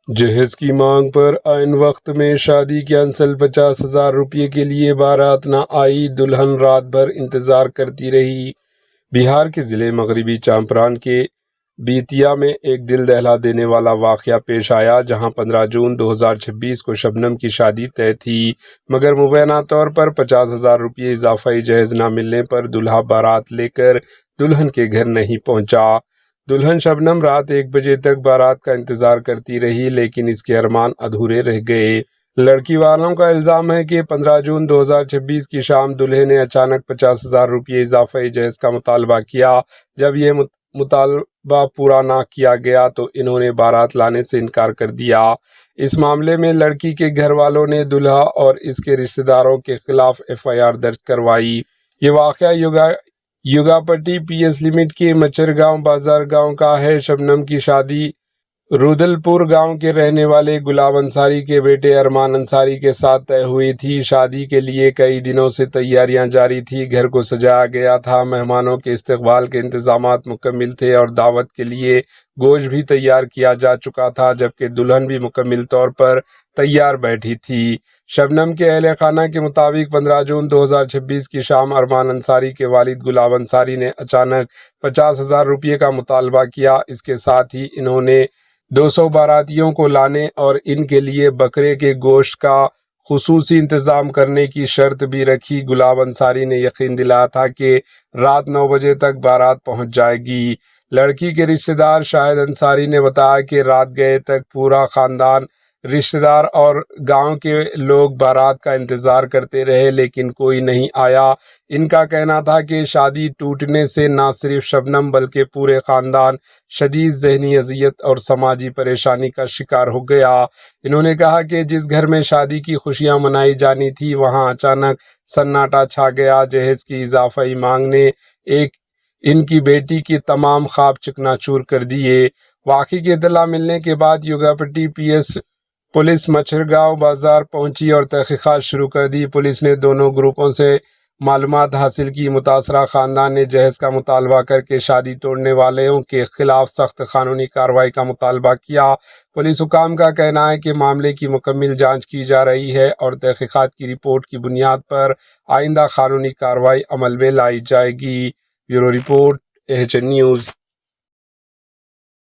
جہیز کی مانگ پر عین وقت میں شادی کینسل، 50,000 روپے کے لیے بارات نہ آئی، دلہن رات بھر انتظار کرتی رہی۔ بہار کے ضلع مغربی چمپارن کے بیتیا میں ایک دل دہلا دینے والا واقعہ پیش آیا، جہاں 15 جون 2026 کو شبنم کی شادی طے تھی، مگر مبینہ طور پر 50,000 روپے اضافی جہیز نہ ملنے پر دلہا بارات لے کر دلہن کے گھر نہیں پہنچا۔ دلہن شبنم رات 1 بجے تک بارات کا انتظار کرتی رہی، لیکن اس کے ارمان ادھورے رہ گئے۔ لڑکی والوں کا الزام ہے کہ 15 جون 2026 کی شام دلہے نے اچانک 50,000 روپے اضافی جہیز کا مطالبہ کیا۔ جب یہ مطالبہ پورا نہ کیا گیا تو انہوں نے بارات لانے سے انکار کر دیا۔ اس معاملے میں لڑکی کے گھر والوں نے دلہا اور اس کے رشتہ داروں کے خلاف FIR درج کروائی۔ یہ واقعہ یوگاپٹی PS لمٹ کے مچھر گاؤں بازار گاؤں کا ہے۔ شبنم کی شادی رودل پور گاؤں کے رہنے والے گلاب انصاری کے بیٹے ارمان انصاری کے ساتھ طے ہوئی تھی۔ شادی کے لیے کئی دنوں سے تیاریاں جاری تھیں۔ گھر کو سجایا گیا تھا، مہمانوں کے استقبال کے انتظامات مکمل تھے اور دعوت کے لیے گوشت بھی تیار کیا جا چکا تھا، جبکہ دلہن بھی مکمل طور پر تیار بیٹھی تھی۔ شبنم کے اہل خانہ کے مطابق 15 جون 2026 کی شام ارمان انصاری کے والد گلاب انصاری نے اچانک 50,000 روپے کا مطالبہ کیا۔ اس کے ساتھ ہی انہوں نے 200 باراتیوں کو لانے اور ان کے لیے بکرے کے گوشت کا خصوصی انتظام کرنے کی شرط بھی رکھی۔ گلاب انصاری نے یقین دلایا تھا کہ رات 9 بجے تک بارات پہنچ جائے گی۔ لڑکی کے رشتہ دار شاہد انصاری نے بتایا کہ رات گئے تک پورا خاندان، رشتہ دار اور گاؤں کے لوگ بارات کا انتظار کرتے رہے، لیکن کوئی نہیں آیا۔ ان کا کہنا تھا کہ شادی ٹوٹنے سے نہ صرف شبنم بلکہ پورے خاندان شدید ذہنی اذیت اور سماجی پریشانی کا شکار ہو گیا۔ انہوں نے کہا کہ جس گھر میں شادی کی خوشیاں منائی جانی تھی، وہاں اچانک سناٹا چھا گیا۔ جہیز کی اضافی مانگ نے ان کی بیٹی کے تمام خواب چکنا چور کر دیے۔ واقعے کی اطلاع ملنے کے بعد یوگاپٹی PS پولیس مچھر گاؤں بازار پہنچی اور تحقیقات شروع کر دی۔ پولیس نے دونوں گروپوں سے معلومات حاصل کی۔ متاثرہ خاندان نے جہیز کا مطالبہ کر کے شادی توڑنے والوں کے خلاف سخت قانونی کارروائی کا مطالبہ کیا۔ پولیس حکام کا کہنا ہے کہ معاملے کی مکمل جانچ کی جا رہی ہے اور تحقیقات کی رپورٹ کی بنیاد پر آئندہ قانونی کارروائی عمل میں لائی جائے گی۔ Bureau report AHN news.